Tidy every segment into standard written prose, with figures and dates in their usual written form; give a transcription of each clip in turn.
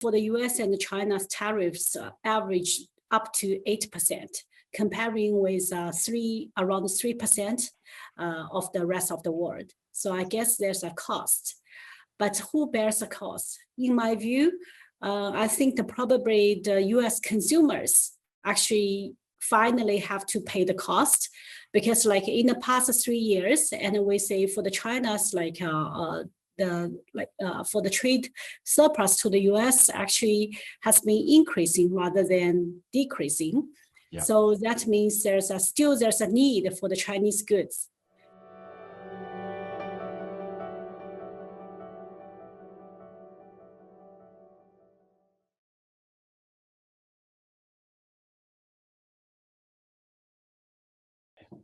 for the US and China's tariffs average up to 8%, comparing with around 3% of the rest of the world. So I guess there's a cost. But who bears the cost? In my view, I think probably the US consumers actually finally have to pay the cost, because like in the past 3 years, and we say for the China's for the trade surplus to the US actually has been increasing rather than decreasing. Yeah. So that means there's a need for the Chinese goods.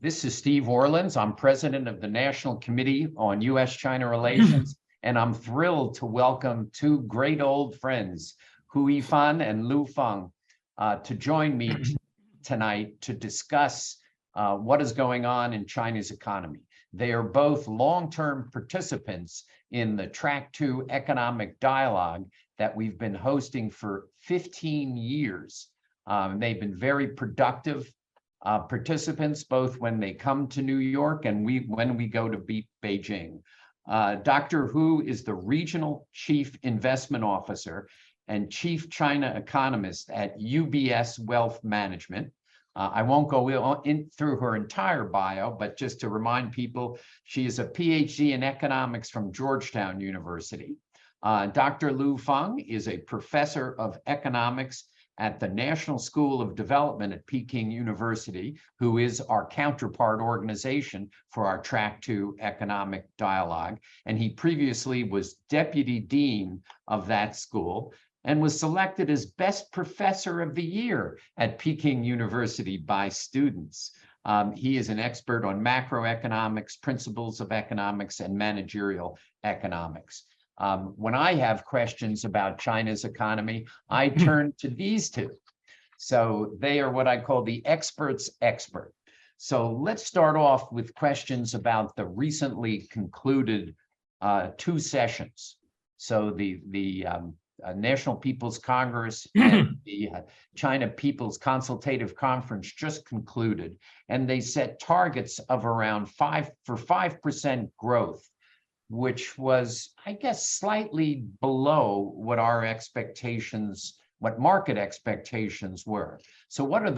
This is Steve Orleans. I'm president of the National Committee on U.S. China Relations, and I'm thrilled to welcome two great old friends, Yifan and Feng, to join me tonight to discuss what is going on in China's economy. They are both long-term participants in the Track 2 economic dialogue that we've been hosting for 15 years. They've been very productive participants, both when they come to New York and when we go to Beijing. Dr. Hu is the Regional Chief Investment Officer and Chief China Economist at UBS Wealth Management. I won't go through her entire bio, but just to remind people, she is a PhD in economics from Georgetown University. Dr. Feng is a professor of economics at the National School of Development at Peking University, who is our counterpart organization for our Track 2 economic dialogue. And he previously was deputy dean of that school and was selected as best professor of the year at Peking University by students. He is an expert on macroeconomics, principles of economics, and managerial economics. When I have questions about China's economy, I turn to these two. So they are what I call the expert's expert. So let's start off with questions about the recently concluded 2 sessions. So the National People's Congress and the China People's Consultative Conference just concluded, and they set targets of around 5% growth, which was, I guess, slightly below what our expectations, what market expectations were. So what are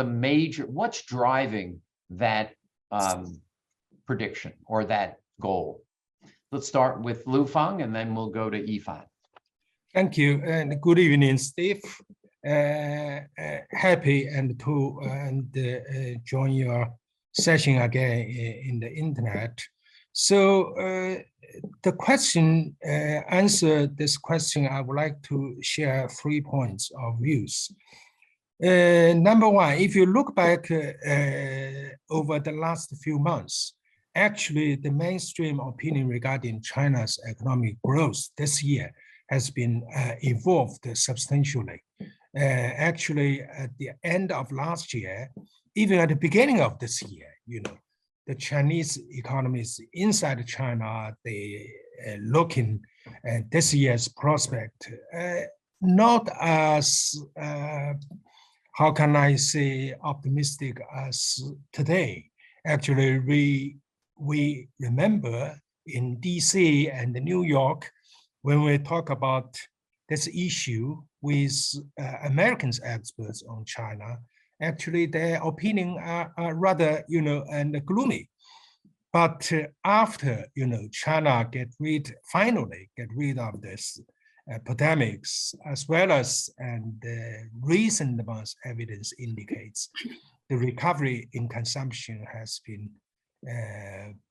what's driving that prediction or that goal? Let's start with Feng, and then we'll go to Yifan. Thank you, and good evening, Steve. Happy to join your session again in the internet. So the question, answer this question, I would like to share 3 points of views. Number one, if you look back over the last few months, actually the mainstream opinion regarding China's economic growth this year has been evolved substantially. Actually, at the end of last year, even at the beginning of this year, the Chinese economies inside China, they looking at this year's prospect, not as, how can I say, optimistic as today. Actually, we remember in DC and New York, when we talk about this issue with American experts on China, actually their opinion are rather, and gloomy. But after, China finally get rid of this pandemics, as well as, and recent months evidence indicates the recovery in consumption has been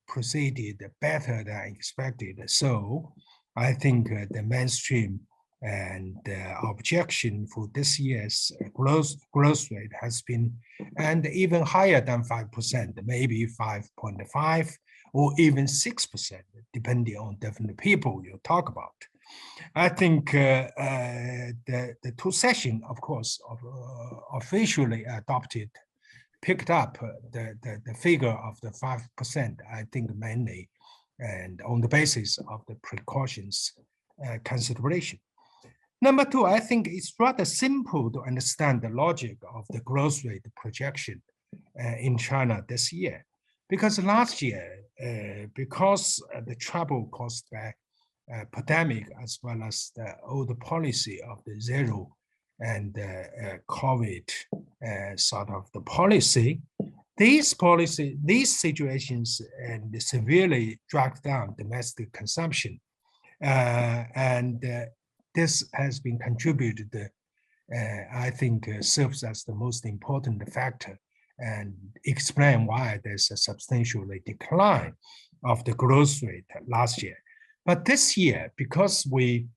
proceeded better than expected. So I think the mainstream and objection for this year's growth rate has been, and even higher than 5%, maybe 5.5 or even 6%, depending on different people you talk about. I think the 2 sessions, of course, officially adopted, picked up the figure of the 5%, I think mainly, and on the basis of the precautions consideration. Number two, I think it's rather simple to understand the logic of the growth rate projection in China this year. Because last year, because the trouble caused by pandemic, as well as the old policy of the zero and COVID sort of the policy, these situations and severely dragged down domestic consumption. This has been contributed, I think, serves as the most important factor and explain why there's a substantial decline of the growth rate last year. But this year, because we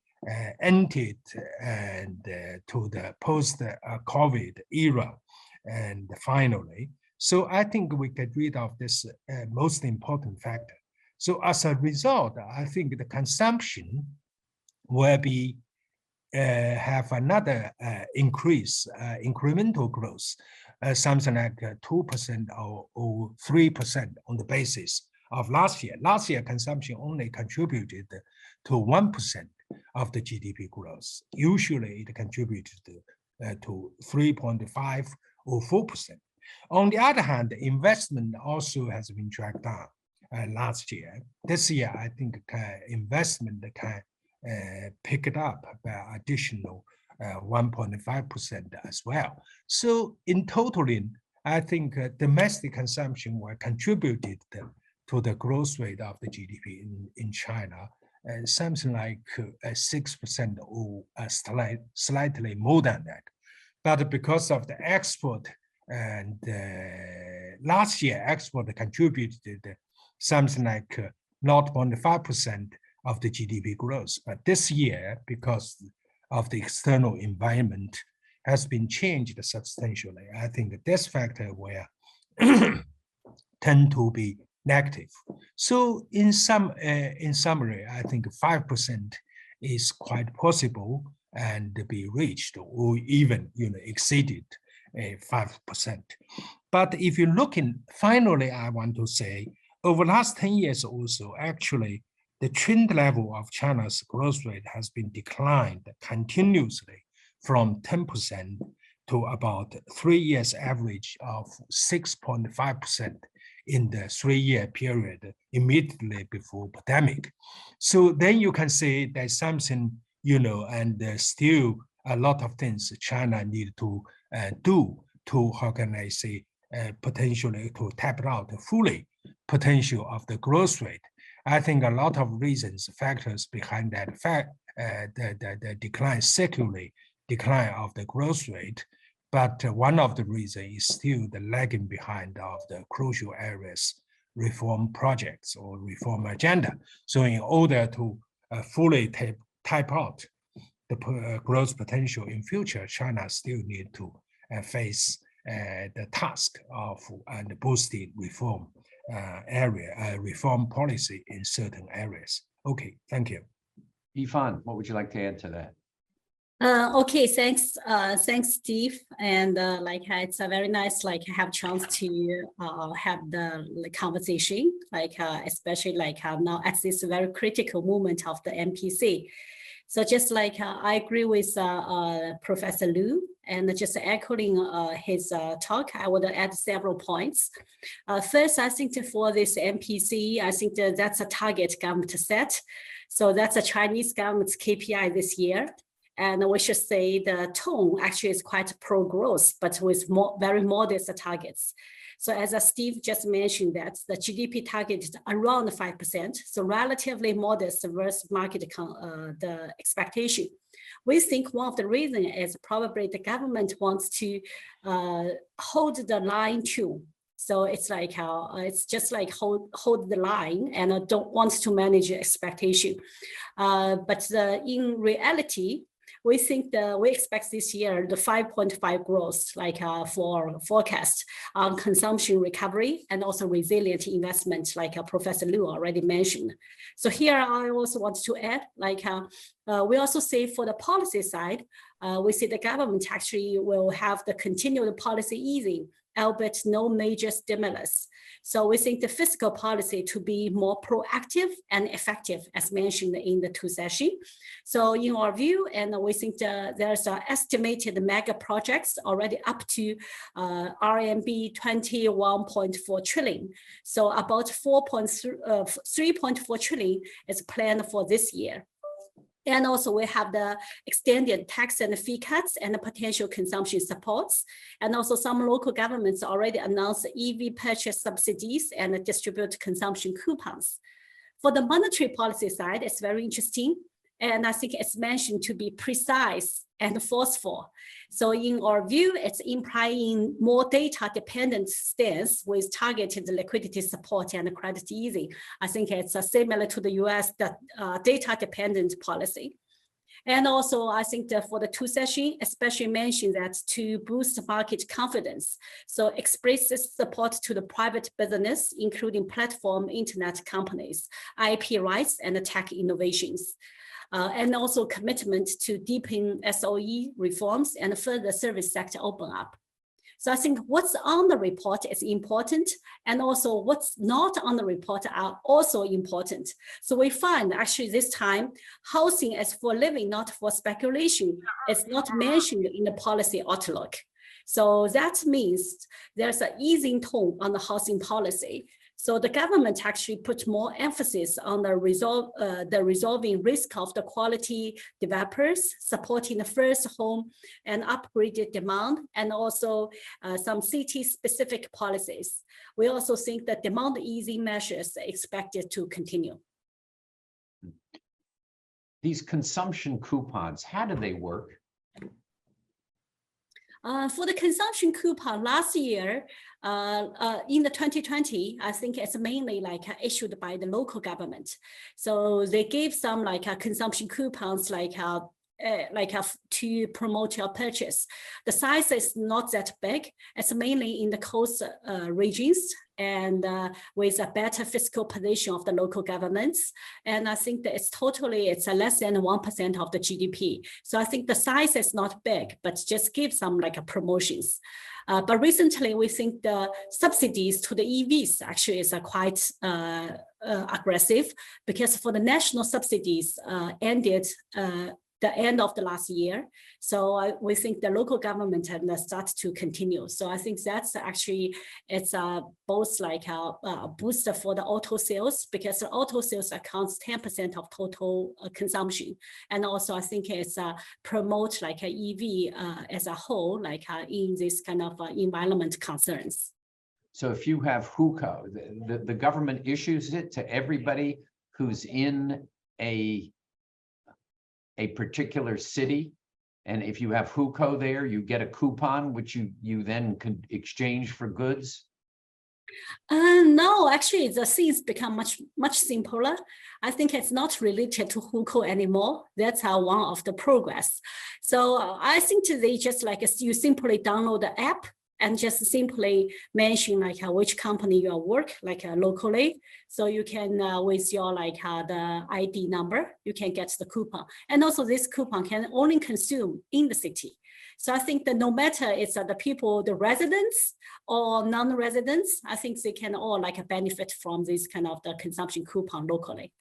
entered to the post-COVID era, and finally, so I think we get rid of this most important factor. So as a result, I think the consumption will be have another increase, incremental growth, something like 2% or 3% on the basis of last year. Last year, consumption only contributed to 1% of the GDP growth. Usually, it contributed to 3.5 or 4%. On the other hand, investment also has been dragged down last year. This year, I think investment can pick it up by additional 1.5% as well. So in total, I think domestic consumption will contribute to the growth rate of the GDP in China, something like 6% or slightly more than that. But because of the export, and last year export contributed something like 0.5% of the GDP growth. But this year, because of the external environment, has been changed substantially. I think this factor will tend to be negative. So in summary, I think 5% is quite possible and be reached or even exceeded 5%. But if you look in, finally, I want to say, over the last 10 years also, actually, the trend level of China's growth rate has been declined continuously from 10% to about 3 years average of 6.5% in the 3-year period immediately before pandemic. So then you can say there's something, and there's still a lot of things China need to do to, how can I say, potentially to tap out fully potential of the growth rate. I think a lot of reasons, factors behind that the decline, secularly decline of the growth rate. But one of the reasons is still the lagging behind of the crucial areas, reform projects or reform agenda. So in order to fully type out the growth potential in future, China still need to face the task of boosting reform reform policy in certain areas. Okay, thank you. Yifan, what would you like to add to that? Okay, thanks, Steve. And it's a very nice have a chance to have the conversation, especially now at this very critical moment of the MPC. So just I agree with Professor Liu, and just echoing his talk, I would add several points. First, I think for this MPC, I think that's a target government set. So that's a Chinese government's KPI this year. And we should say the tone actually is quite pro-growth, but with very modest targets. So as Steve just mentioned, that the GDP target is around 5%, so relatively modest versus market the expectation. We think one of the reasons is probably the government wants to hold the line too. So it's it's just hold the line and don't want to manage expectation. But in reality, we think we expect this year the 5.5 growth, for forecast on consumption recovery and also resilient investment, Professor Liu already mentioned. So here I also want to add, we also say for the policy side, we see the government actually will have the continued policy easing albeit no major stimulus. So we think the fiscal policy to be more proactive and effective, as mentioned in the two sessions. So in our view, and we think there's estimated mega projects already up to RMB 21.4 trillion. So about 3.4 trillion is planned for this year. And also we have the extended tax and fee cuts and the potential consumption supports. And also some local governments already announced EV purchase subsidies and distribute consumption coupons. For the monetary policy side, it's very interesting. And I think it's mentioned to be precise and forceful. So in our view, it's implying more data-dependent stance with targeted liquidity support and credit easing. I think it's similar to the U.S. Data-dependent policy. And also, I think that for the two sessions, especially mentioned that to boost market confidence. So expresses support to the private business, including platform internet companies, IP rights, and tech innovations. And also commitment to deepen SOE reforms and further service sector open up. So I think what's on the report is important, and also what's not on the report are also important. So we find actually this time, housing as for living, not for speculation, is not mentioned in the policy outlook. So that means there's an easing tone on the housing policy. So the government actually put more emphasis on the resolving risk of the quality developers, supporting the first home and upgraded demand, and also some city-specific policies. We also think that demand easing measures are expected to continue. These consumption coupons, how do they work? For the consumption coupon last year, in the 2020, I think it's mainly like issued by the local government. So they gave some like consumption coupons to promote your purchase. The size is not that big. It's mainly in the coast regions and with a better fiscal position of the local governments. And I think that it's less than 1% of the GDP. So I think the size is not big, but just give some like promotions. But recently we think the subsidies to the EVs actually is quite aggressive, because for the national subsidies ended the end of the last year. So we think the local government had start to continue. So I think that's actually, it's both like a booster for the auto sales, because the auto sales accounts 10% of total consumption. And also I think it's promote like a EV as a whole, like in this kind of environment concerns. So if you have hukou, the government issues it to everybody who's in a particular city, and if you have hukou there, you get a coupon which you then can exchange for goods? No, actually the things become much simpler. I think it's not related to hukou anymore. That's one of the progress. So I think they just like you simply download the app and just simply mention like which company you work like locally. So you can with your like the ID number, you can get the coupon. And also this coupon can only consume in the city. So I think that no matter it's the people, the residents or non-residents, I think they can all like benefit from this kind of the consumption coupon locally.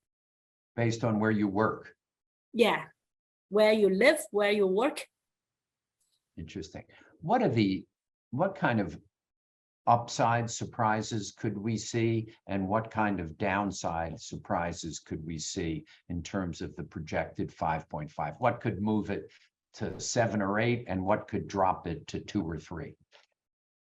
Based on where you work? Yeah, where you live, where you work. Interesting. What kind of upside surprises could we see, and what kind of downside surprises could we see in terms of the projected 5.5? What could move it to 7 or 8, and what could drop it to 2 or 3?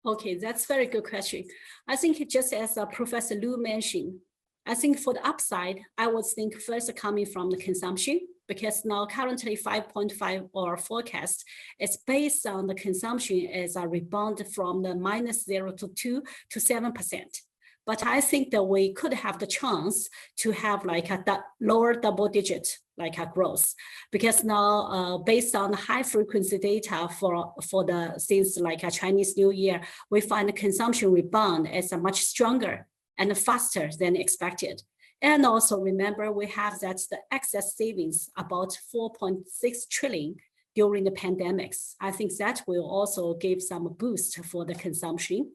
Okay, that's a very good question. I think just as Professor Liu mentioned, I think for the upside, I would think first coming from the consumption, because now currently 5.5 or forecast is based on the consumption as a rebound from the -0 to 2 to 7%. But I think that we could have the chance to have like a lower double digit like a growth, because now based on high frequency data for the since like a Chinese New Year, we find the consumption rebound as a much stronger and faster than expected. And also remember, we have the excess savings about 4.6 trillion during the pandemics. I think that will also give some boost for the consumption,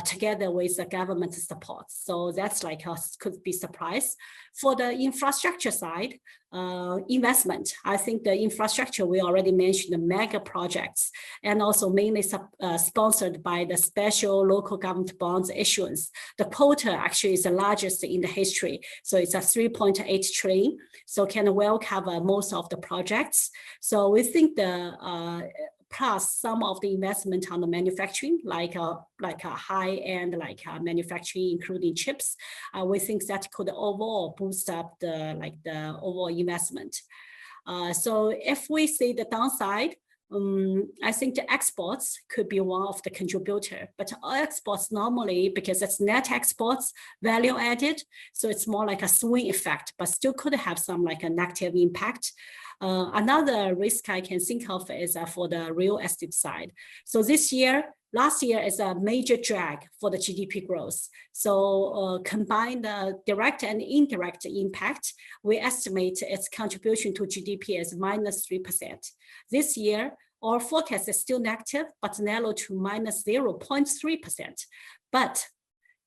together with the government support. So that's like could be surprise. For the infrastructure side, investment, I think the infrastructure, we already mentioned the mega projects, and also mainly sponsored by the special local government bonds issuance. The quota actually is the largest in the history. So it's a 3.8 trillion. So can well cover most of the projects. So we think the plus some of the investment on the manufacturing, like a high-end manufacturing, including chips, we think that could overall boost up the overall investment. So if we see the downside, I think the exports could be one of the contributor, but exports normally, because it's net exports, value added, so it's more like a swing effect, but still could have some like a negative impact. Another risk I can think of is for the real estate side. So last year is a major drag for the GDP growth. So combine the direct and indirect impact, we estimate its contribution to GDP is -3%. This year, our forecast is still negative, but narrowed to -0.3%. But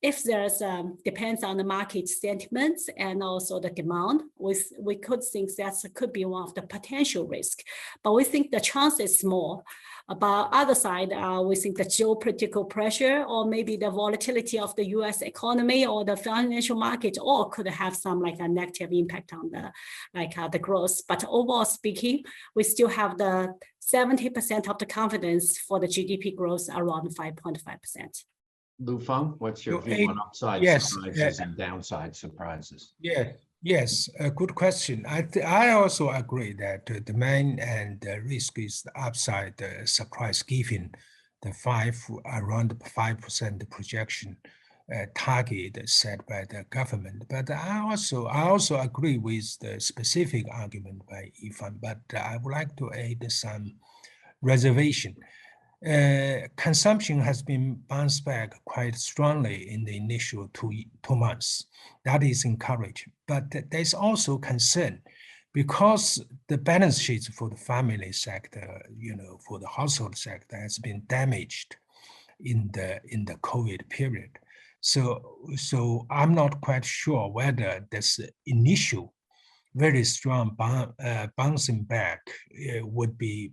if there's depends on the market sentiments and also the demand, we could think that could be one of the potential risk, but we think the chance is small. But other side, we think the geopolitical pressure or maybe the volatility of the U.S. economy or the financial market all could have some like a negative impact on the growth. But overall speaking, we still have the 70% of the confidence for the GDP growth around 5.5%. Feng, what's your view on upside surprises and downside surprises? Yes, a good question. I also agree that the main and the risk is the upside surprise, given the around 5% projection target set by the government. But I also agree with the specific argument by Yifan, but I would like to add some reservation. Consumption has been bounced back quite strongly in the initial two months. That is encouraging, but there's also concern because the balance sheets for the family sector, for the household sector, has been damaged in the COVID period. So I'm not quite sure whether this initial very strong bouncing back would be,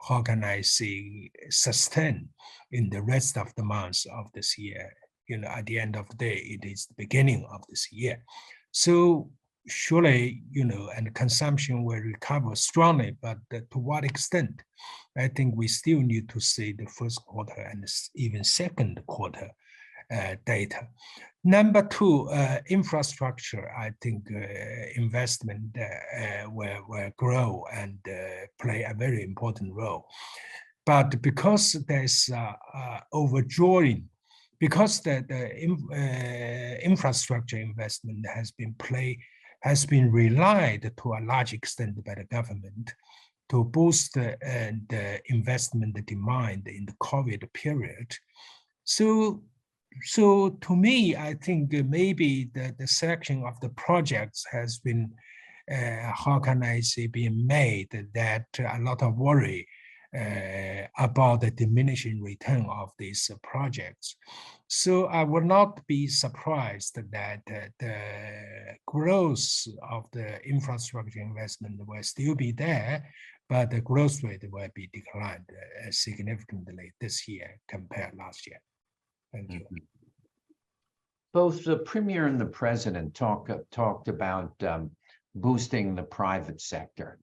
how can I say, sustain in the rest of the months of this year. At the end of the day, it is the beginning of this year. So surely, and consumption will recover strongly, but to what extent? I think we still need to see the first quarter and even second quarter data. Number two, infrastructure, I think investment will grow and play a very important role. But because there's overdrawing, because the infrastructure investment has been relied to a large extent by the government to boost the investment demand in the COVID period. So to me, I think maybe the selection of the projects has been, how can I say, being made that a lot of worry about the diminishing return of these projects. So I will not be surprised that the growth of the infrastructure investment will still be there, but the growth rate will be declined significantly this year compared last year. Thank you. Both the Premier and the President talked about boosting the private sector.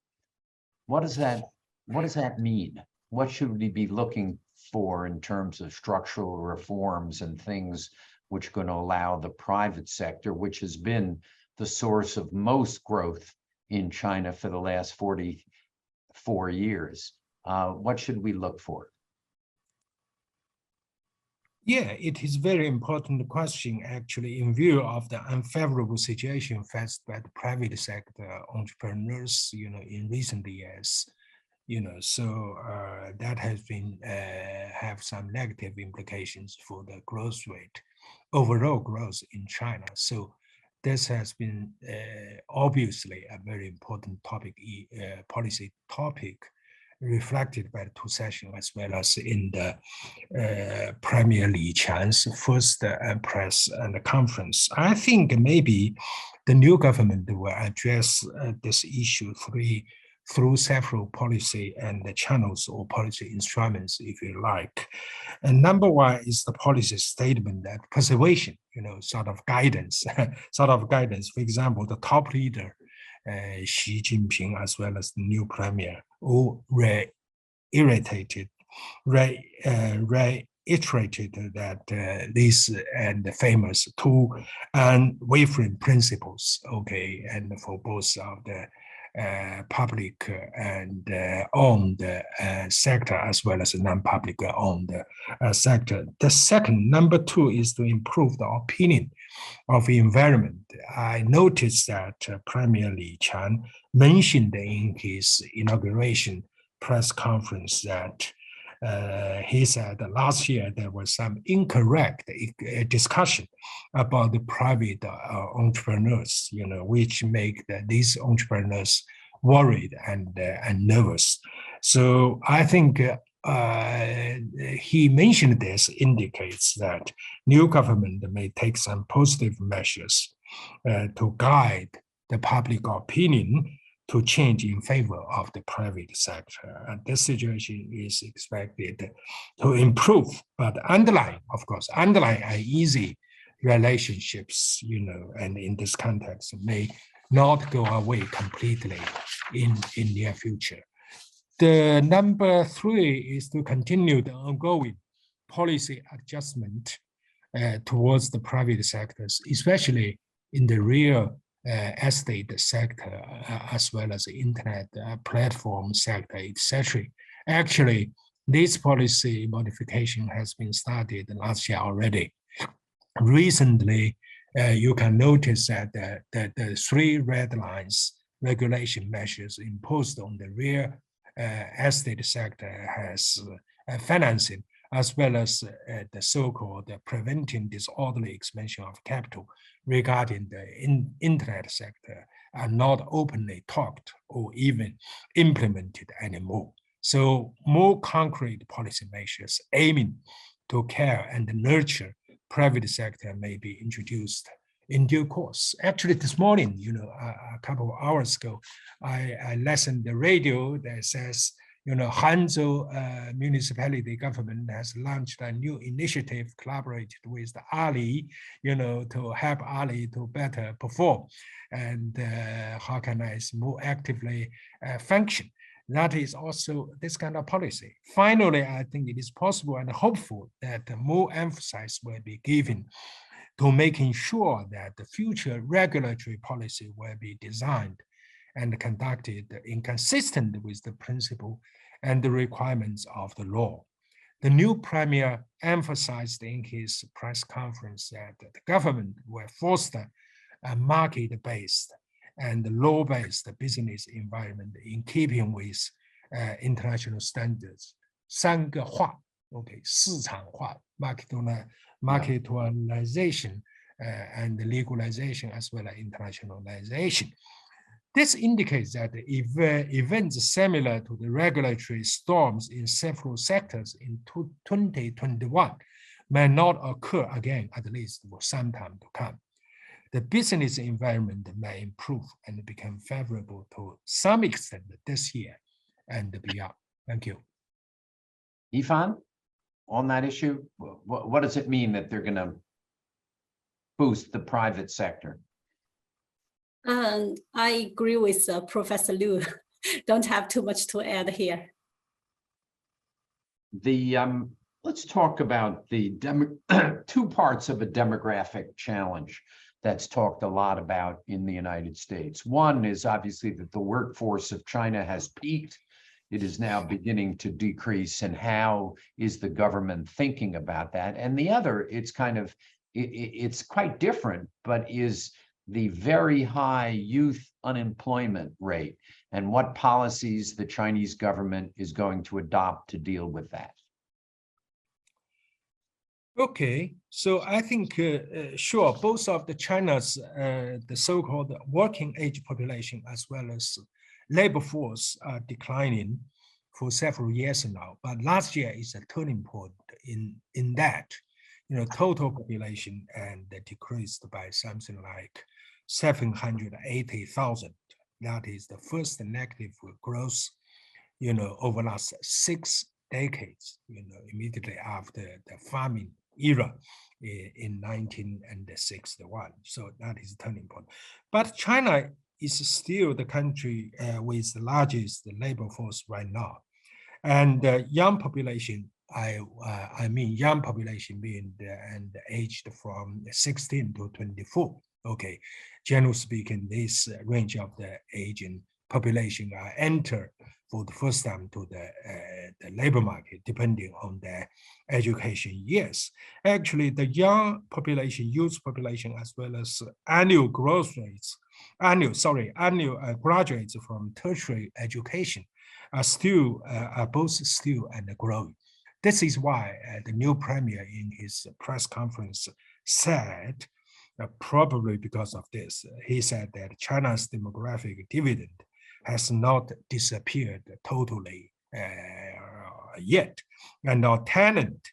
What does that mean? What should we be looking for in terms of structural reforms and things which are going to allow the private sector, which has been the source of most growth in China for the last 44 years? What should we look for? Yeah, it is very important question, actually, in view of the unfavorable situation faced by the private sector entrepreneurs, in recent years. So that has been have some negative implications for the growth rate, overall growth in China. So this has been obviously a very important topic, policy topic reflected by the two sessions as well as in the Premier Li Qian's first press and conference. I think maybe the new government will address this issue through several policy and the channels or policy instruments, if you like. And number one is the policy statement that persuasion, sort of guidance. For example, the top leader, Xi Jinping, as well as the new premier, all reiterated that these and the famous two unwavering principles, okay, and for both of the public and owned sector as well as non-public owned sector. The second, number two, is to improve the opinion of the environment. I noticed that Premier Li Qian mentioned in his inauguration press conference that he said that last year there was some incorrect discussion about the private entrepreneurs, which make these entrepreneurs worried and nervous. So I think he mentioned this indicates that new government may take some positive measures to guide the public opinion to change in favor of the private sector. And this situation is expected to improve, but underlying uneasy relationships, and in this context may not go away completely in near future. The number three is to continue the ongoing policy adjustment towards the private sectors, especially in the real estate sector, as well as the internet platform sector, etc. Actually, this policy modification has been started last year already. Recently, you can notice that the three red lines regulation measures imposed on the real estate sector has financing, as well as the so-called preventing disorderly expansion of capital regarding the internet sector are not openly talked or even implemented anymore. So more concrete policy measures aiming to care and nurture private sector may be introduced in due course. Actually, this morning, a couple of hours ago, I listened to the radio that says, Hangzhou municipality government has launched a new initiative collaborated with the Ali, to help Ali to better perform and organize more actively function. That is also this kind of policy. Finally, I think it is possible and hopeful that more emphasis will be given to making sure that the future regulatory policy will be designed and conducted inconsistent with the principle and the requirements of the law. The new premier emphasized in his press conference that the government will foster a market-based and law-based business environment in keeping with international standards. 三个化 okay, 市场化 marketization and legalization as well as internationalization. This indicates that events similar to the regulatory storms in several sectors in 2021 may not occur again, at least for some time to come. The business environment may improve and become favorable to some extent this year and beyond. Thank you. Yifan, on that issue, what does it mean that they're going to boost the private sector? I agree with Professor Liu. Don't have too much to add here. Let's talk about the two parts of a demographic challenge that's talked a lot about in the United States. One is obviously that the workforce of China has peaked. It is now beginning to decrease, and how is the government thinking about that? And the other, it's quite different, but is the very high youth unemployment rate and what policies the Chinese government is going to adopt to deal with that. Okay, so I think, sure, both of the China's, the so-called working age population as well as labor force are declining. for several years now, but last year is a turning point in that, total population and decreased by something like 780,000. That is the first negative growth, over the last 6 decades, immediately after the famine era in 1961. So that is a turning point. But China is still the country with the largest labor force right now. And young population, I mean young population being aged from 16 to 24. Okay, generally speaking, this range of the aging population enter for the first time to the labor market, depending on their education years. Actually, the young population, youth population, as well as annual growth rates, annual graduates from tertiary education are both still and growing. This is why the new premier in his press conference said, probably because of this, he said that China's demographic dividend has not disappeared totally yet, and our tenant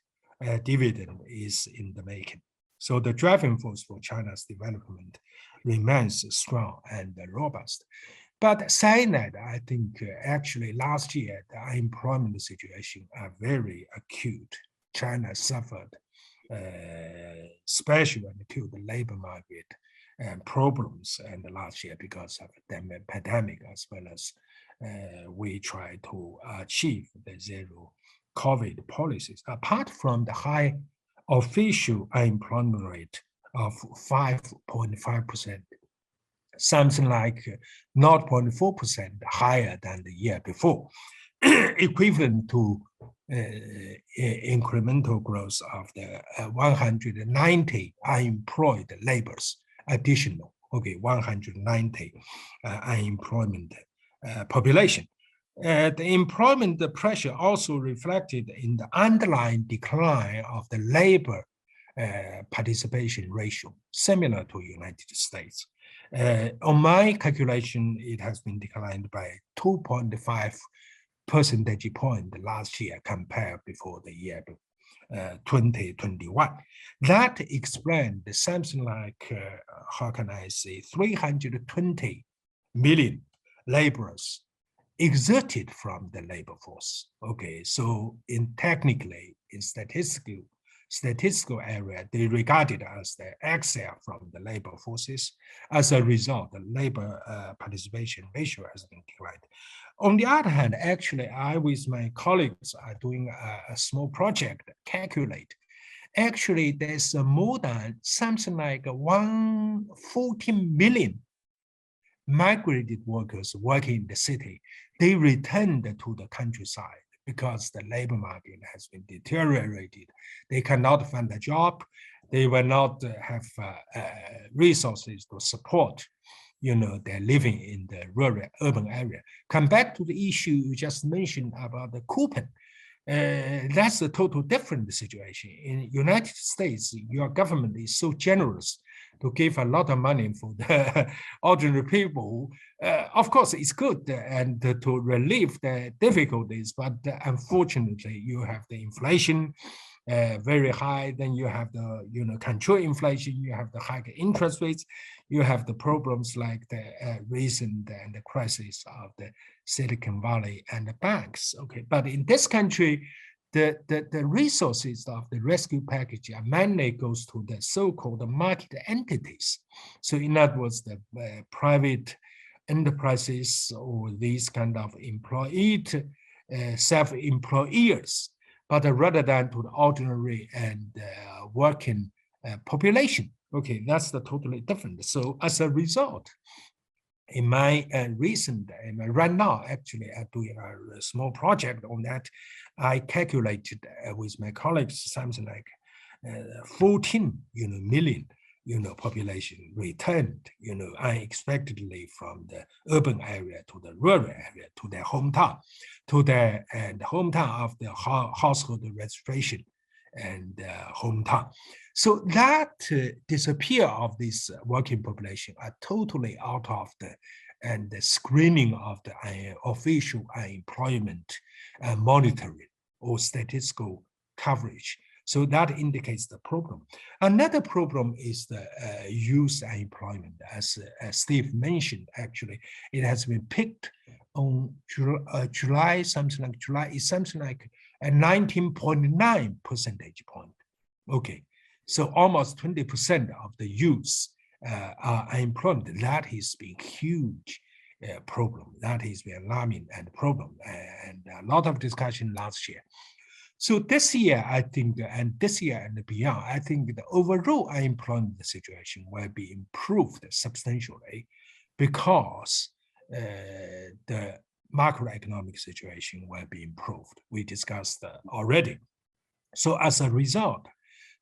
dividend is in the making. So the driving force for China's development remains strong and robust. But saying that, I think actually last year, the unemployment situation are very acute. China suffered, especially when it to the labor market problems and last year because of the pandemic, as well as we try to achieve the zero COVID policies. Apart from the high official unemployment rate of 5.5%, something like 0.4% higher than the year before, equivalent to incremental growth of the 190 unemployed laborers, additional, 190 unemployment population. The employment pressure also reflected in the underlying decline of the labor participation ratio, similar to United States. On my calculation, it has been declined by 2.5 percentage point last year compared before the year 2021. That explained something like, 320 million laborers exerted from the labor force. So technically, in statistical area, they regarded as the exile from the labor forces. As a result, the labor participation ratio has been declined. On the other hand, actually, I with my colleagues are doing a small project, calculate. Actually, there's more than something like 114 million migrated workers working in the city. They returned to the countryside because the labor market has been deteriorated. They cannot find a job. They will not have resources to support, their living in the rural urban area. Come back to the issue you just mentioned about the coupon. That's a total different situation. In United States, your government is so generous to give a lot of money for the ordinary people. Of course, it's good and to relieve the difficulties, but unfortunately, you have the inflation very high. Then you have the control inflation. You have the high interest rates. You have the problems like the recent and the crisis of the Silicon Valley and the banks. But in this country, the resources of the rescue package mainly goes to the so-called market entities. So in other words, the private enterprises or these kind of employed self-employers, but rather than to the ordinary and working population. That's the totally different. So as a result, in my right now, actually, I'm doing a small project on that. I calculated with my colleagues something like 14 million population returned unexpectedly from the urban area to the rural area to their hometown, to the hometown of the household registration and hometown. So that disappear of this working population are totally out of the screening of the official unemployment monitoring or statistical coverage. So that indicates the problem. Another problem is the youth unemployment. As Steve mentioned, actually, it has been picked on July, something like a 19.9 percentage point. Okay, so almost 20% of the youth are unemployed. That has been huge problem. That has been alarming and problem, and a lot of discussion last year. So this year, I think, and this year and beyond, I think the overall unemployment situation will be improved substantially because the macroeconomic situation will be improved. We discussed already. So as a result,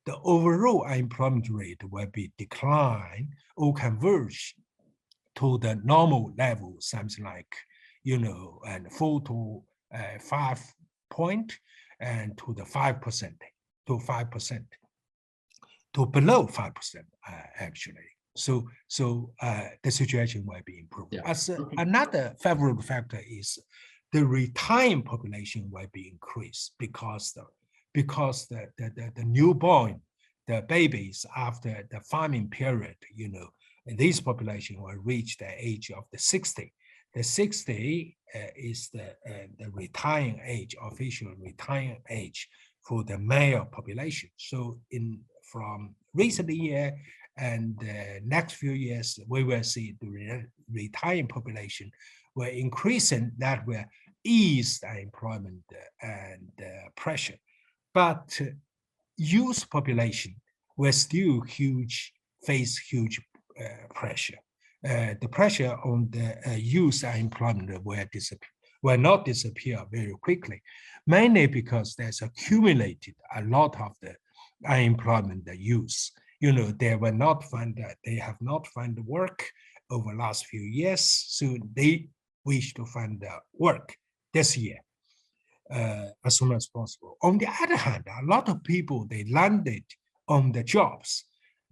the overall unemployment rate will be declined or converge to the normal level, something like, and 4 to 5 point, and to the 5%, to below 5%, actually. So the situation will be improved. Yeah. As another favorable factor is the retiring population will be increased because the newborn, the babies after the farming period, and this population will reach the age of the 60. The 60 is the retiring age, official retiring age for the male population. So from recent year and the next few years, we will see the retiring population will increase, and that will ease the unemployment and pressure. But youth population will still face huge pressure. The pressure on the youth unemployment will not disappear very quickly, mainly because there's accumulated a lot of the unemployment youth. They have not found work over the last few years, so they wish to find work this year as soon as possible. On the other hand, a lot of people, they landed on the jobs.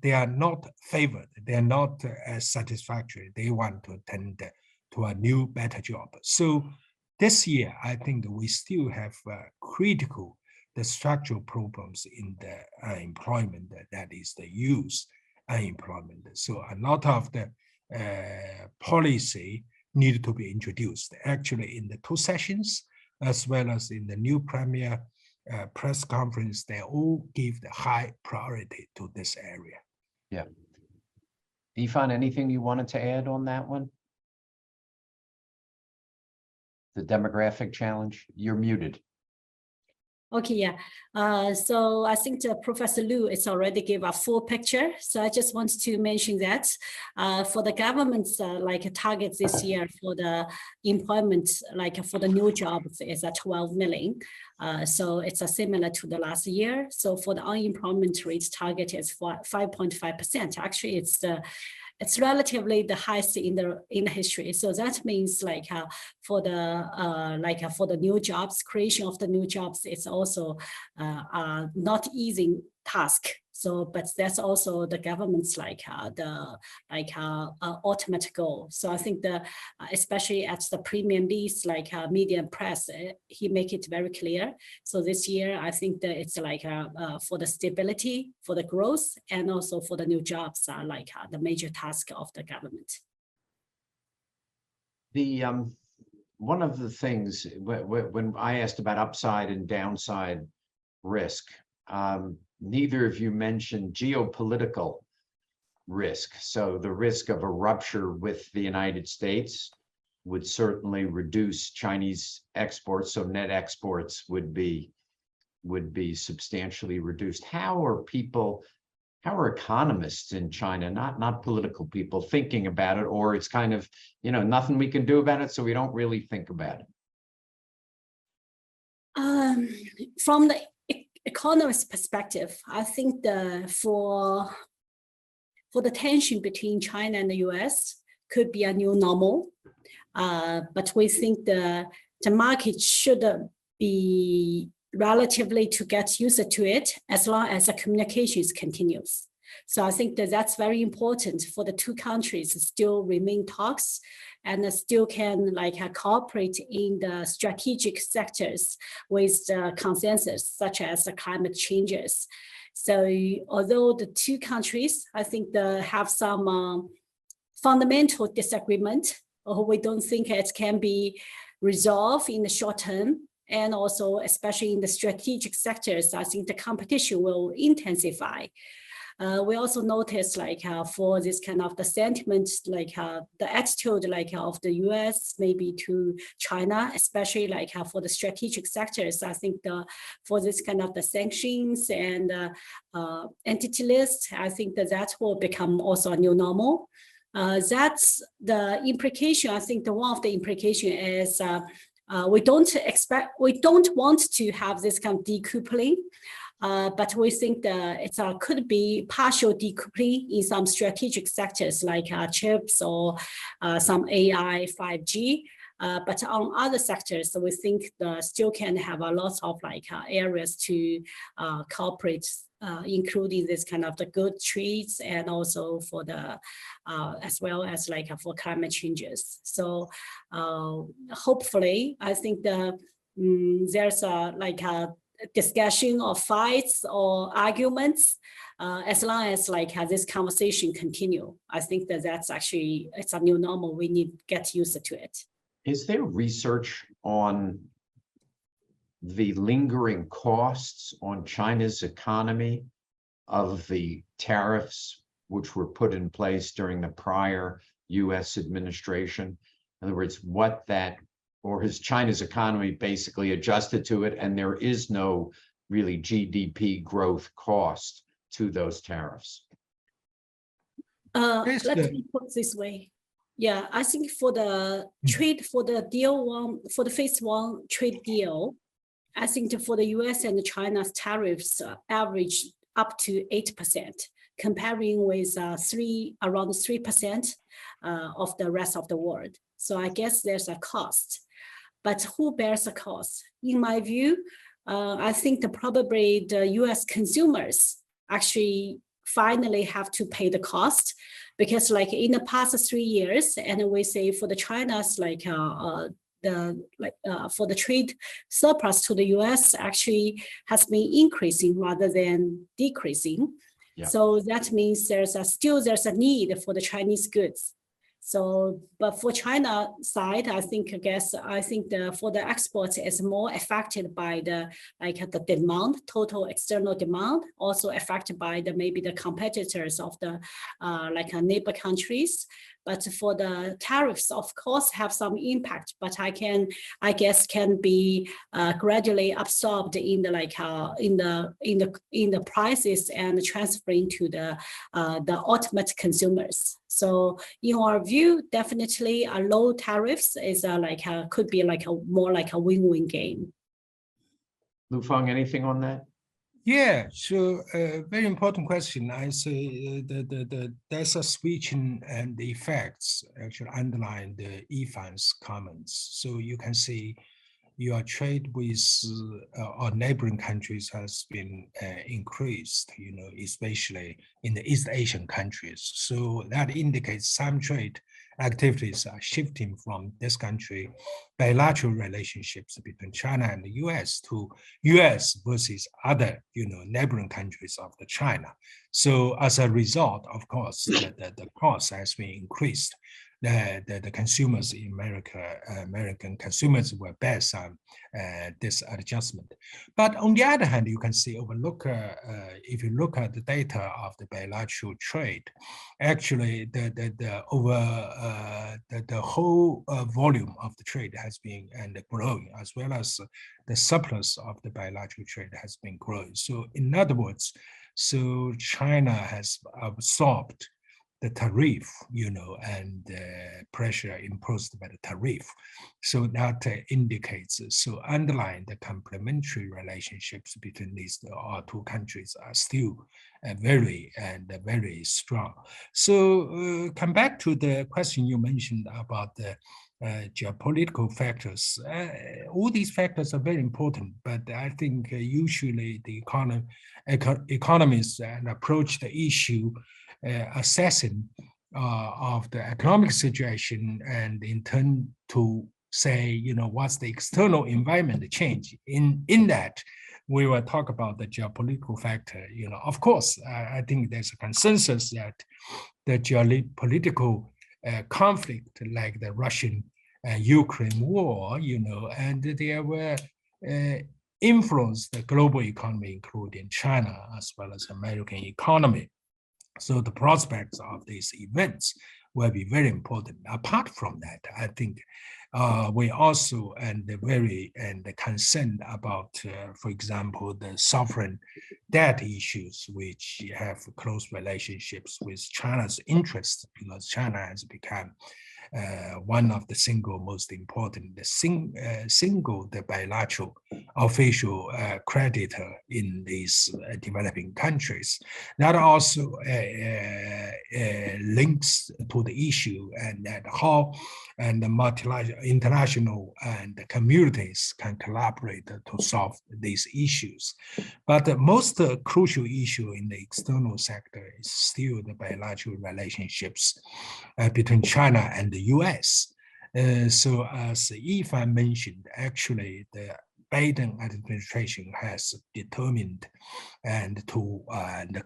They are not favored. They are not satisfactory. They want to attend to a new, better job. So this year, I think we still have the structural problems in the unemployment, that is the youth unemployment. So a lot of the policy needed to be introduced. Actually, in the 2 sessions, as well as in the new premier press conference, they all give the high priority to this area. Yeah. Yifan, anything you wanted to add on that one? The demographic challenge? You're muted. Okay, yeah. So I think Professor Liu is already gave a full picture. So I just want to mention that for the government's targets this year for the employment, for the new jobs is at 12 million. So it's similar to the last year. So for the unemployment rate target is 5.5%. Actually, it's relatively the highest in the history. So that means for the new jobs, creation of the new jobs, it's also not easy task. So, but that's also the government's ultimate goal. So I think especially at the premium list, media and press, he make it very clear. So this year, I think that it's for the stability, for the growth, and also for the new jobs are the major task of the government. One of the things when I asked about upside and downside risk, neither of you mentioned geopolitical risk. So the risk of a rupture with the United States would certainly reduce Chinese exports. So net exports would be substantially reduced. How are economists in China, not political people, thinking about it? Or it's kind of, nothing we can do about it, so we don't really think about it? From the economist perspective, I think for the tension between China and the US could be a new normal, but we think the market should be relatively to get used to it as long as the communications continues. So I think that that's very important for the two countries to still remain talks and still can cooperate in the strategic sectors with the consensus, such as the climate changes. So although the two countries, I think they have some fundamental disagreement, or we don't think it can be resolved in the short term. And also, especially in the strategic sectors, I think the competition will intensify. We also noticed for this kind of the sentiment, the attitude of the U.S. maybe to China, especially for the strategic sectors. I think for this kind of the sanctions and entity list, I think that will become also a new normal. That's the implication. I think one of the implication is we don't want to have this kind of decoupling. But we think that it could be partial decoupling in some strategic sectors like chips or some AI, 5G. But on other sectors, we think still can have a lot of areas to cooperate, including this kind of the good trades and also for the as well as for climate changes. So hopefully, I think there's a discussion or fights or arguments, as long as this conversation continue. I think that's actually, it's a new normal. We need to get used to it. Is there research on the lingering costs on China's economy of the tariffs which were put in place during the prior U.S. administration? In other words, or has China's economy basically adjusted to it and there is no really GDP growth cost to those tariffs? Let me put it this way. Yeah, I think for the trade, for the phase one trade deal, I think for the US and China's tariffs average up to 8%, comparing with around 3% of the rest of the world. So I guess there's a cost. But who bears the cost? In my view, I think probably the US consumers actually finally have to pay the cost, because in the past 3 years, and we say for the China's for the trade surplus to the US actually has been increasing rather than decreasing. Yeah. So that means there's a need for the Chinese goods. So, but for China side, I think for the exports is more affected by the demand, total external demand, also affected by maybe the competitors of the neighbor countries. But for the tariffs, of course, have some impact, but I guess can be gradually absorbed in the prices and transferring to the ultimate consumers. So in our view, definitely a low tariffs is could be more like a win-win game. Feng, anything on that? Yeah, so very important question. I say there's a switching and the effects actually underline the Yifan's comments. So you can see your trade with our neighboring countries has been increased, especially in the East Asian countries. So that indicates some trade activities are shifting from this country, bilateral relationships between China and the US to US versus other, neighboring countries of the China. So as a result, of course, the cost has been increased. The consumers in American consumers will bear some this adjustment. But on the other hand, you can see if you look at the data of the bilateral trade, actually the whole volume of the trade has been growing, as well as the surplus of the bilateral trade has been growing. So in other words, so China has absorbed the tariff, and pressure imposed by the tariff. So that indicates, so underlying the complementary relationships between these two countries are still very strong. So come back to the question you mentioned about the geopolitical factors. All these factors are very important, but I think usually the economists approach the issue assessing of the economic situation and in turn to say, what's the external environment change. In that, we will talk about the geopolitical factor. Of course, I think there's a consensus that the geopolitical conflict like the Russian Ukraine war, and they were influenced the global economy, including China as well as American economy. So the prospects of these events will be very important. Apart from that, I think we also very concerned about, for example, the sovereign debt issues, which have close relationships with China's interests, because China has become one of the single most important, the bilateral official creditor in these developing countries. That also links to the issue and that how the international and communities can collaborate to solve these issues. But the most crucial issue in the external sector is still the bilateral relationships between China and the U.S. So as Yifan mentioned, actually the Biden administration has determined and to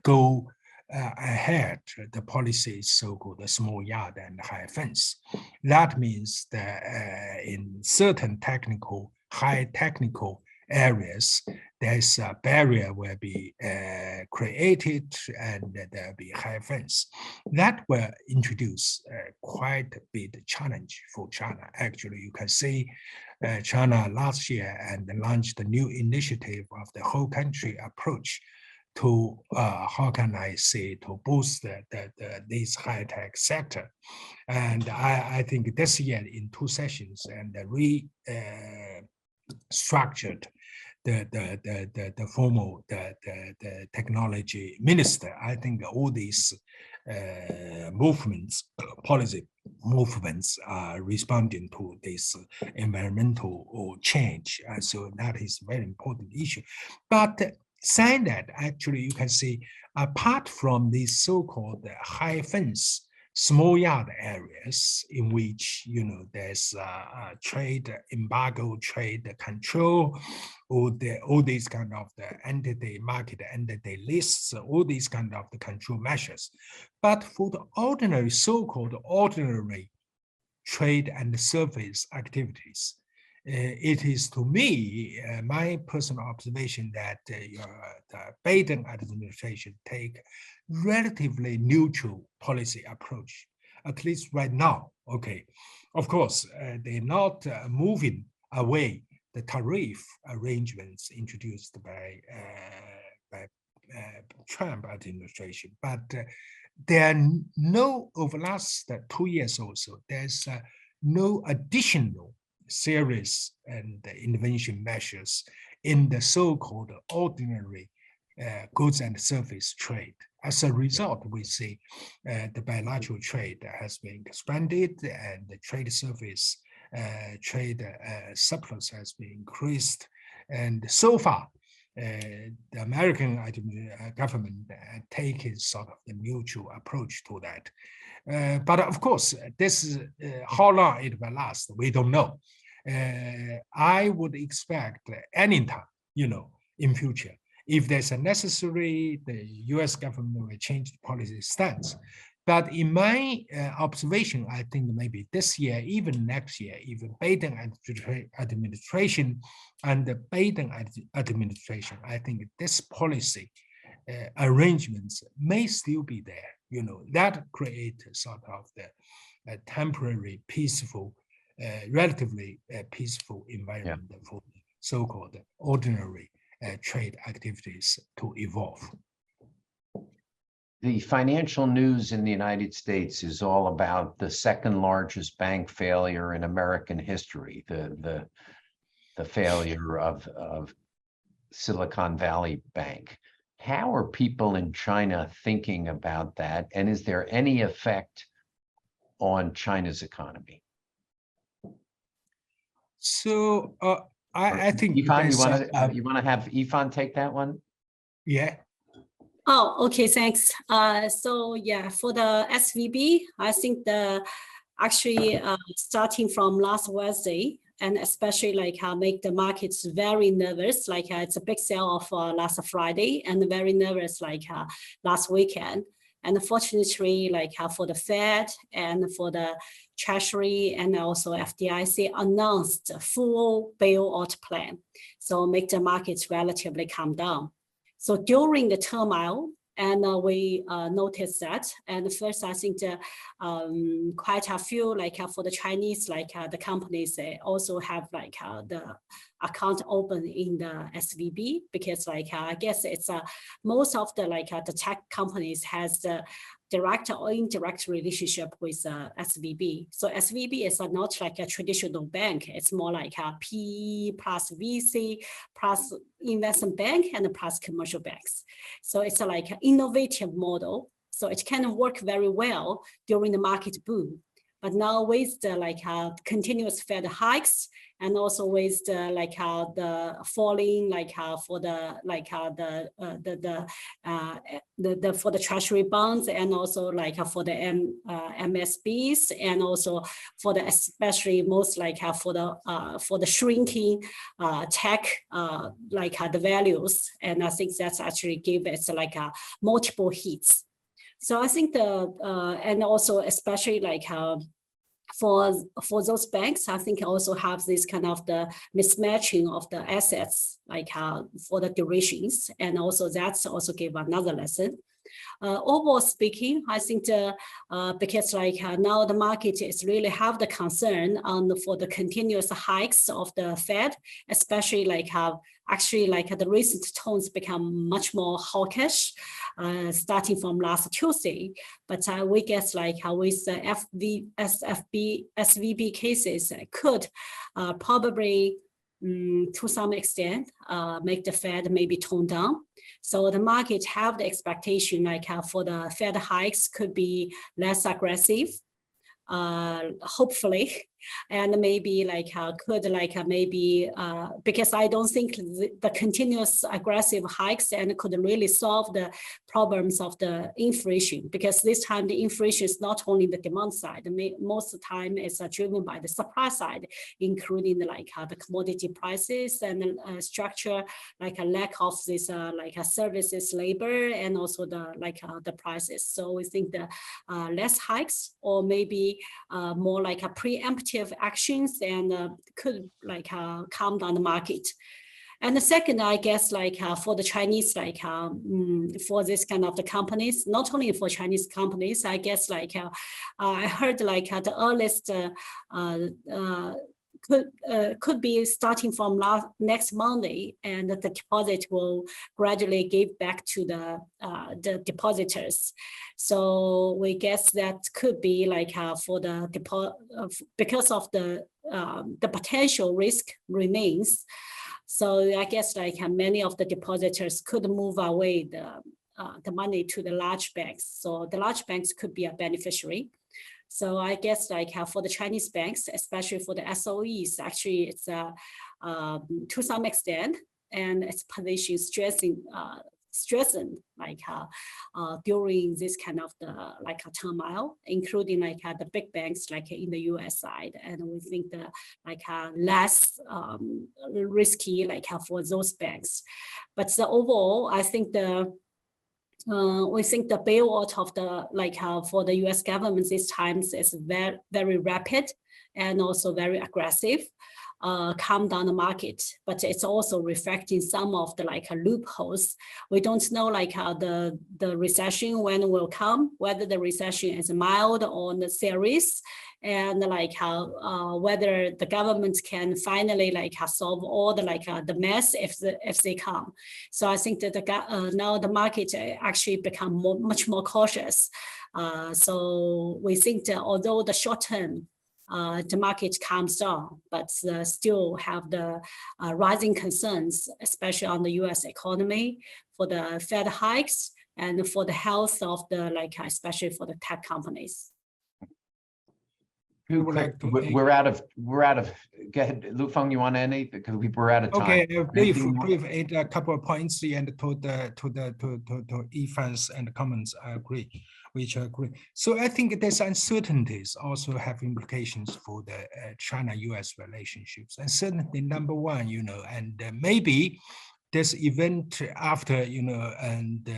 go ahead the policy so-called the small yard and high fence. That means that in certain high technical areas, there's a barrier will be created and there'll be high fence. That will introduce quite a big challenge for China. Actually, you can see China last year and launched a new initiative of the whole country approach to how can I say, to boost this high-tech sector. And I think this year in 2 sessions and structured the formal the technology minister. I think all these movements, policy movements are responding to this environmental change. So that is a very important issue. But saying that, actually, you can see apart from these so-called high fence, small yard areas in which there's trade embargo, trade control, all these kind of the market entity lists, all these kind of the control measures. But for the ordinary, so-called ordinary trade and service activities, it is to me, my personal observation that the Biden administration take relatively neutral policy approach, at least right now. Okay, of course, they're not moving away the tariff arrangements introduced by Trump administration, but there are no, over the last 2 years or so, there's no additional serious and intervention measures in the so-called ordinary goods and service trade. As a result, we see the bilateral trade has been expanded and the trade service trade surplus has been increased. And so far, the American government taken sort of the neutral approach to that. But of course, this is how long it will last, we don't know. I would expect anytime, in future, if there's a necessary, the U.S. government will change the policy stance. But in my observation, I think maybe this year, even next year, even Biden administration and the Biden administration, I think this policy arrangements may still be there. That create sort of the temporary, peaceful, relatively peaceful environment for so-called ordinary trade activities to evolve. The financial news in the United States is all about the second largest bank failure in American history, the failure of Silicon Valley Bank. How are people in China thinking about that? And is there any effect on China's economy? So I think Yifan, there's you want to have Yifan take that one? yeah. Oh, okay, thanks. So yeah, for the SVB, I think actually starting from last Wednesday, and especially like make the markets very nervous, like it's a big sale of last Friday, and very nervous like last weekend. And fortunately, like for the Fed and for the Treasury and also FDIC announced a full bailout plan, so make the markets relatively calm down. So during the turmoil, and we noticed that. And first, I think quite a few, like for the Chinese, like the companies, they also have like the account open in the SVB, because like I guess it's most of the like the tech companies has the direct or indirect relationship with SVB. So SVB is not like a traditional bank. It's more like a PE plus VC plus investment bank and plus commercial banks. So it's like an innovative model. So it can work very well during the market boom. But now with the like continuous Fed hikes, and also with the like the falling like for the like for the treasury bonds, and also like for the MSBs, and also for the especially most like for the shrinking tech like the values, and I think that's actually give it like multiple hits. So I think and also especially like for those banks, I think also have this kind of the mismatching of the assets, like for the durations, and also that's also give another lesson. Overall speaking, I think because like now the market is really have the concern for the continuous hikes of the Fed, especially like actually like the recent tones become much more hawkish, starting from last Tuesday. But we guess like with the SVB cases could probably to some extent make the Fed maybe tone down. So the market have the expectation like for the Fed hikes could be less aggressive, hopefully, and maybe like could like maybe because I don't think the continuous aggressive hikes and could really solve the problems of the inflation, because this time the inflation is not only the demand side, most of the time it's driven by the supply side, including like the commodity prices and structure, like a lack of this like services, labor, and also the like the prices. So we think the less hikes, or maybe more like a preemptive actions, and could like calm down the market. And the second, I guess, like for the Chinese, like for this kind of the companies, not only for Chinese companies, I guess like I heard like the earliest could be starting from next Monday, and the deposit will gradually give back to the depositors. So we guess that could be like for the because of the potential risk remains. So I guess like many of the depositors could move away the money to the large banks. So the large banks could be a beneficiary. So I guess like for the Chinese banks, especially for the SOEs, actually it's to some extent, and its position strengthened like during this kind of the like a turmoil, including like the big banks like in the U.S. side, and we think the like less risky like for those banks. But the overall, I think we think the bailout of the like for the U.S. government this time is very, very rapid and also very aggressive, calm down the market. But it's also reflecting some of the like loopholes. We don't know like the recession when it will come, whether the recession is mild or serious, and like whether the government can finally like solve all the like the mess if they come. So I think that now the market actually become much more cautious. So we think that although the short term the market calms down, but still have the rising concerns, especially on the U.S. economy, for the Fed hikes, and for the health of the like especially for the tech companies. We're out of. Go ahead, Lu Feng. You want any? Because we're out of time. Okay, brief a couple of points and to Yifan's and comments. I agree, which I agree. So I think there's uncertainties also have implications for the China-U.S. relationships. And certainly, number one, and maybe this event after, and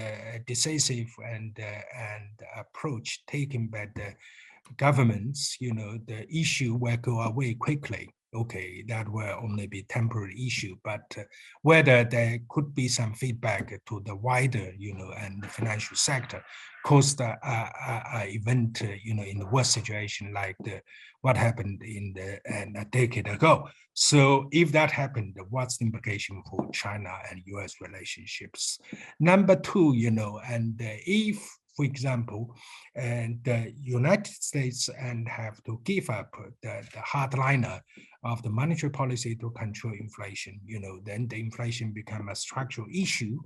decisive and approach taken by the governments, the issue will go away quickly. Okay, that will only be temporary issue, but whether there could be some feedback to the wider, and the financial sector caused a event, in the worst situation like what happened in a decade ago. So if that happened, what's the implication for China and U.S. relationships? Number two, and if, for example, and the United States and have to give up the hardliner of the monetary policy to control inflation, then the inflation become a structural issue.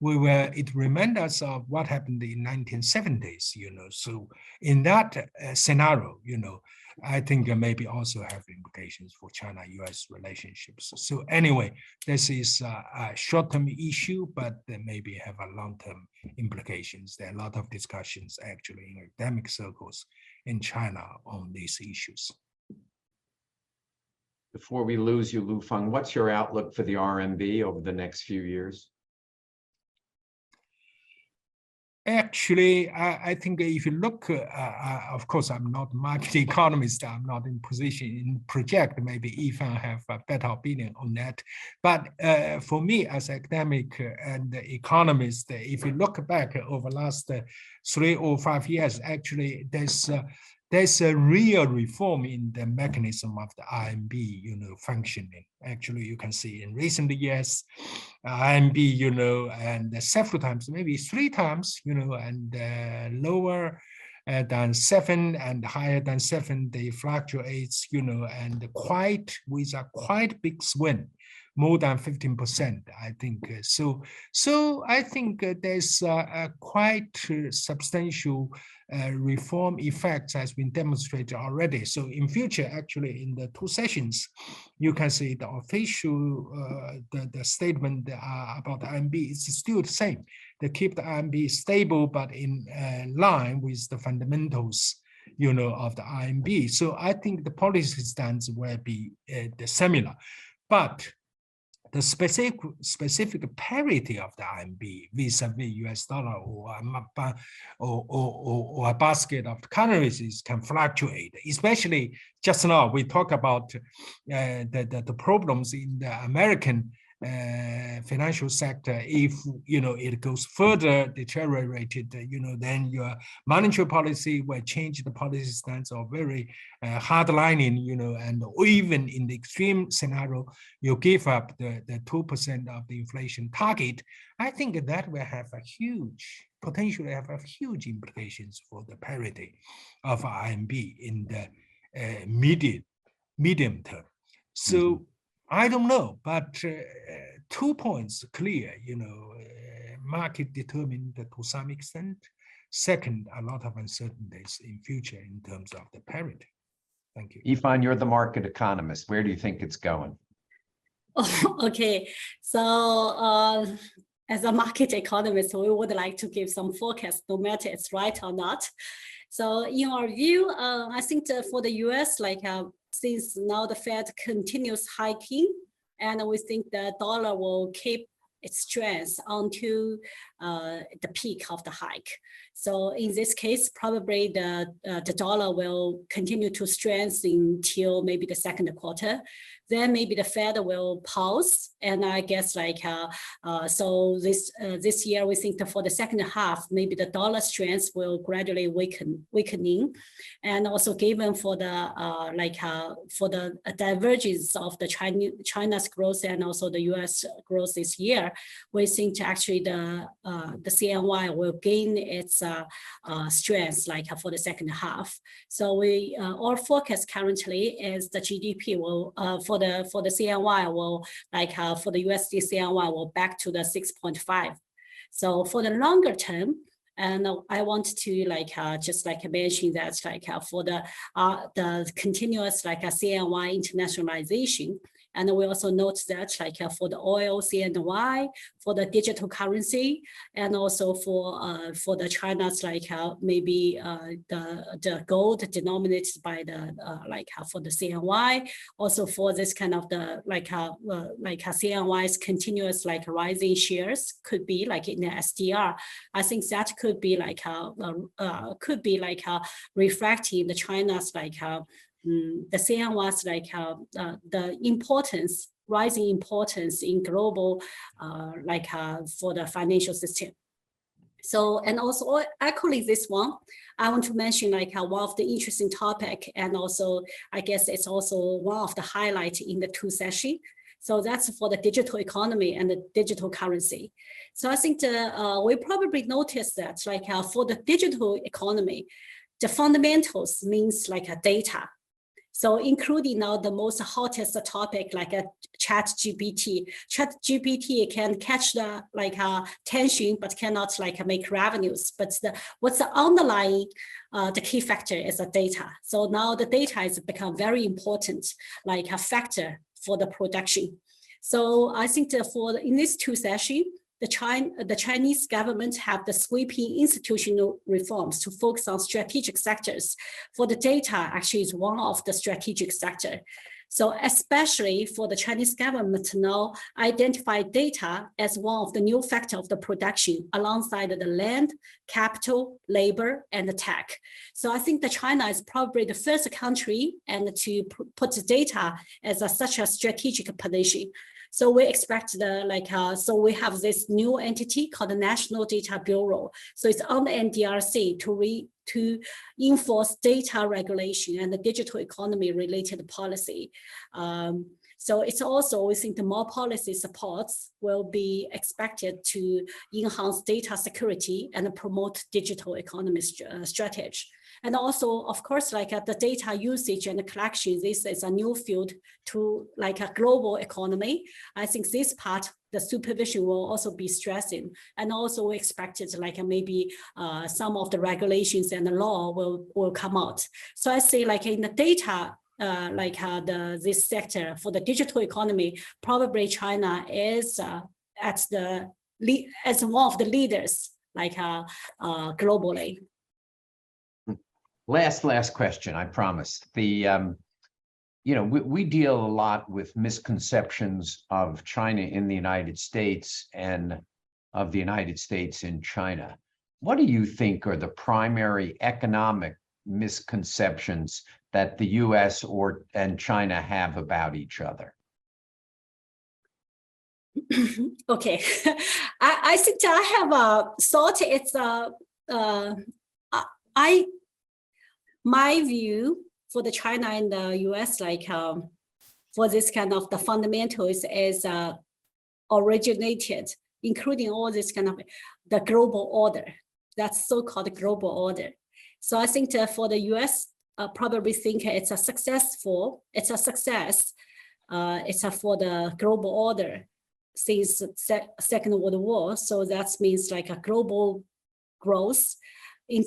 It reminds us of what happened in 1970s, So in that scenario, I think maybe also have implications for China-U.S. relationships. So anyway, this is a short-term issue, but they maybe have a long-term implications. There are a lot of discussions actually in academic circles in China on these issues. Before we lose you, Lu Feng, what's your outlook for the RMB over the next few years? Actually, I think if you look, of course, I'm not a market economist. I'm not in position in project. Maybe Yifan have a better opinion on that. But for me, as academic and economist, if you look back over last 3 or 5 years, actually, there's a real reform in the mechanism of the RMB, functioning. Actually, you can see in recent years, RMB, and several times, maybe 3 times, and lower than 7 and higher than 7, they fluctuates, and with a quite big swing, more than 15%, I think. So I think there's a quite substantial reform effects has been demonstrated already. So in future, actually, in the 2 sessions, you can see the official the statement about the RMB is still the same. They keep the RMB stable, but in line with the fundamentals, of the RMB. So I think the policy stance will be similar, but the specific parity of the RMB vis-a-vis US dollar or a basket of currencies can fluctuate. Especially just now we talk about the problems in the American financial sector. If it goes further deteriorated, then your monetary policy will change the policy stance or very hardlining, and even in the extreme scenario, you give up the 2% of the inflation target. I think that will have potentially have a huge implications for the parity of RMB in the medium term. So I don't know, but 2 points clear, market determined to some extent. Second, a lot of uncertainties in future in terms of the parity. Thank you. Yifan, you're the market economist. Where do you think it's going? Okay, so as a market economist, we would like to give some forecast, no matter it's right or not. So in our view, I think for the US, since now the Fed continues hiking, and we think the dollar will keep its strength until the peak of the hike. So in this case, probably the dollar will continue to strengthen till maybe the second quarter. Then maybe the Fed will pause, and I guess so this year we think that for the second half maybe the dollar strength will gradually weakening, and also given for the divergence of the China's growth and also the U.S. growth this year, we think actually the CNY will gain its strength for the second half. So our forecast currently is the GDP will for the CNY will for the USD CNY will back to the 6.5. So for the longer term, And I want to just mention that for the continuous CNY internationalization. And we also note that for the oil CNY, for the digital currency, and also for the China's maybe the gold denominated by the for the CNY, also for this kind of the CNY's continuous rising shares could be in the SDR. I think that could be reflecting the China's the CNY's the rising importance in global for the financial system. So, and also echoing this one, I want to mention one of the interesting topic, and also I guess it's also one of the highlights in the 2 sessions. So that's for the digital economy and the digital currency. So I think we probably noticed that for the digital economy, the fundamentals means data. So including now the most hottest topic a ChatGPT. ChatGPT can catch the attention, but cannot make revenues. But what's the underlying the key factor is the data. So now the data has become very important, a factor for the production. So I think in these 2 sessions, the Chinese government have the sweeping institutional reforms to focus on strategic sectors. For the data, actually is one of the strategic sector. So especially for the Chinese government to now identify data as one of the new factor of the production alongside the land, capital, labor, and the tech. So I think that China is probably the first country and to put the data as such a strategic position. So we expect so we have this new entity called the National Data Bureau. So it's on the NDRC to enforce data regulation and the digital economy related policy. So it's also, we think the more policy supports will be expected to enhance data security and promote digital economy strategy. And also, of course, the data usage and the collection, this is a new field to a global economy. I think this part, the supervision will also be stressing. And also we expected maybe some of the regulations and the law will come out. So I say in the data, this sector for the digital economy, probably China is as one of the leaders globally. Last question, I promise. We deal a lot with misconceptions of China in the United States and of the United States in China. What do you think are the primary economic misconceptions that the U.S. and China have about each other? Okay, I think I have a thought. It's my view for the China and the U.S. for this kind of the fundamentals is originated, including all this kind of the global order. That's so-called global order. So I think for the U.S. Probably think it's a success. It's for the global order since Second World War. So that means a global growth in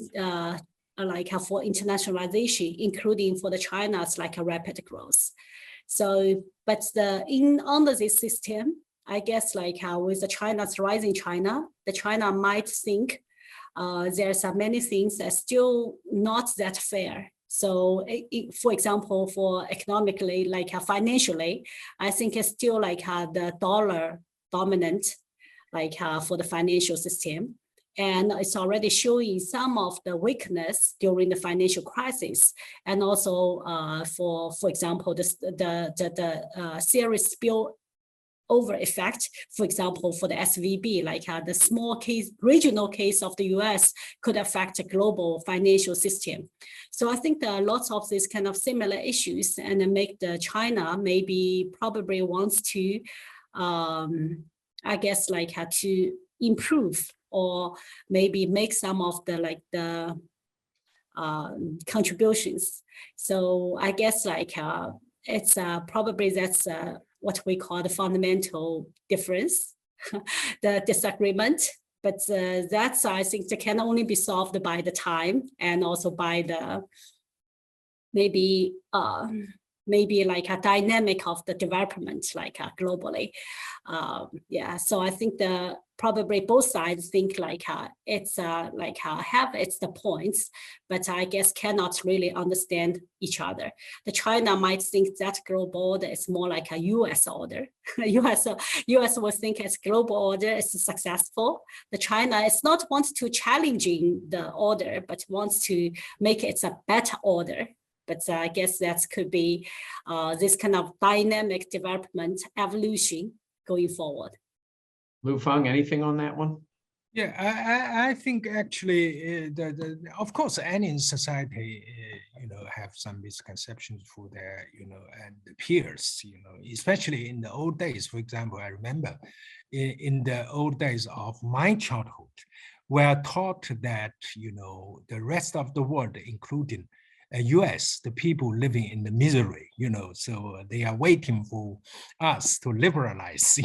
for internationalization, including for the China's a rapid growth. So, but under this system, I guess with the China's rising China, the China might think there's many things that still not that fair. So, for example, for economically, financially, I think it's still the dollar dominant, for the financial system. And it's already showing some of the weakness during the financial crisis, and also for example, the serious spillover effect. For example, for the SVB, the small case, regional case of the U.S. could affect the global financial system. So I think there are lots of these kind of similar issues, and make the China probably wants to, I guess, to improve, or maybe make some of the contributions. So I guess it's probably that's what we call the fundamental difference, the disagreement But that's, I think, that can only be solved by the time and also by the maybe like a dynamic of the development, like globally. Yeah, so I think probably both sides think like it's have its the points, but I guess cannot really understand each other. The China might think that global order is more like a U.S. order. U.S. will think as global order is successful. The China is not wants to challenging the order, but wants to make it a better order. But I guess that could be this kind of dynamic development evolution going forward. Feng, anything on that one? Yeah, I think actually, of course, any society, have some misconceptions for their, and the peers, especially in the old days. For example, I remember in the old days of my childhood, we are taught that, the rest of the world, including U.S., the people living in the misery, so they are waiting for us to liberalize,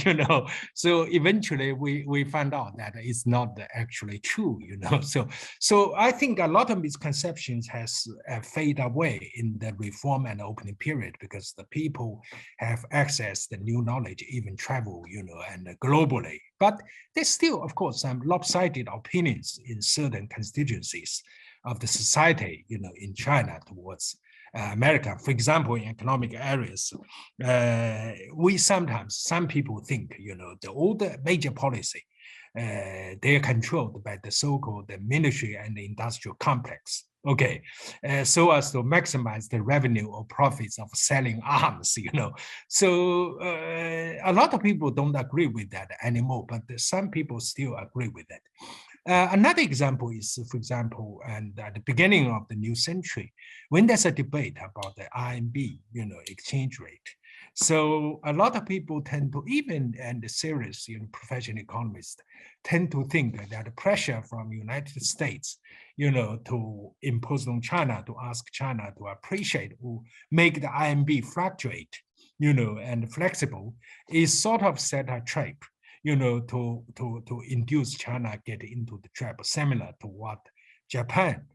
So eventually we find out that it's not actually true, So I think a lot of misconceptions has faded away in the reform and opening period because the people have access to new knowledge, even travel, and globally. But there's still, of course, some lopsided opinions in certain constituencies of the society, in China towards America. For example, in economic areas, some people think, all the major policy, they are controlled by the so-called military and the industrial complex. Okay, so as to maximize the revenue or profits of selling arms, So a lot of people don't agree with that anymore, but some people still agree with that. Another example is, for example, and at the beginning of the new century, when there's a debate about the RMB, exchange rate. So a lot of people tend to, even and serious, professional economists, tend to think that the pressure from United States, to impose on China, to ask China to appreciate or make the RMB fluctuate, and flexible, is sort of set a trap, to induce China get into the trap, similar to what Japan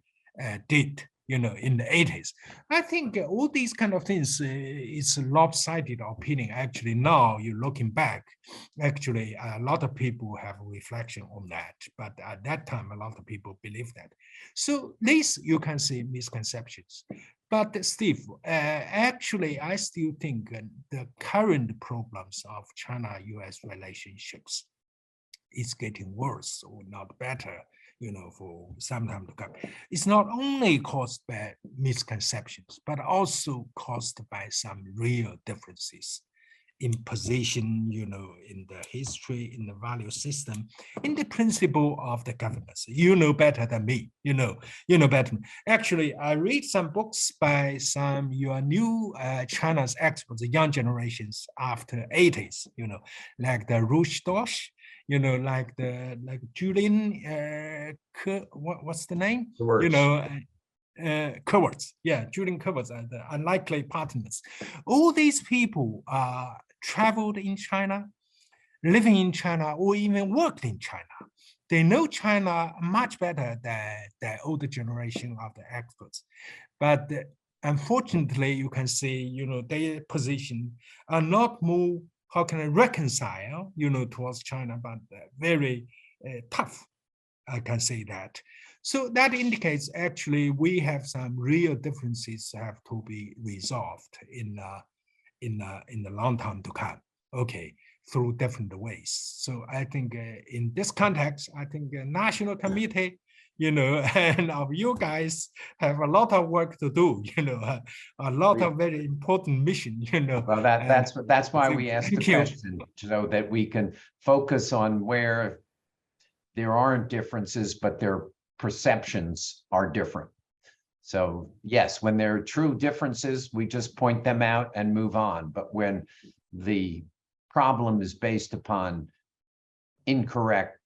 did, in the 80s. I think all these kind of things is a lopsided opinion. Actually, now you're looking back, actually, a lot of people have a reflection on that. But at that time, a lot of people believe that. So this, you can see misconceptions. But Steve, actually, I still think the current problems of China-US relationships is getting worse or not better, for some time to come. It's not only caused by misconceptions, but also caused by some real differences in position, in the history, in the value system, in the principle of the governance. You know better than me, you know better. Actually, I read some books by some your new China's experts, the young generations after 80s, like the Rouge Dosh, like Julian, what's the name? Cowards, yeah, Julian Cowards and the Unlikely Partners. All these people traveled in China, living in China, or even worked in China. They know China much better than the older generation of the experts. But unfortunately, you can see, their position are not more, how can I reconcile, towards China, but very tough, I can say that. So that indicates actually we have some real differences have to be resolved in the long time to come, okay, through different ways. So I think in this context, I think the National Committee, and of you guys have a lot of work to do, a lot of very important mission, Well, that's why we asked the question, so that we can focus on where there aren't differences, but their perceptions are different. So yes, when there are true differences, we just point them out and move on. But when the problem is based upon incorrect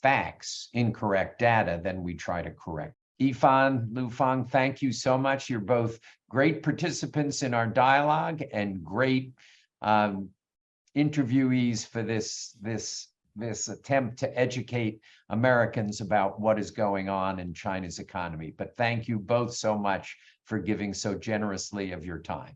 facts, incorrect data, then we try to correct. Yifan, Feng, thank you so much. You're both great participants in our dialogue and great interviewees for this this attempt to educate Americans about what is going on in China's economy. But thank you both so much for giving so generously of your time.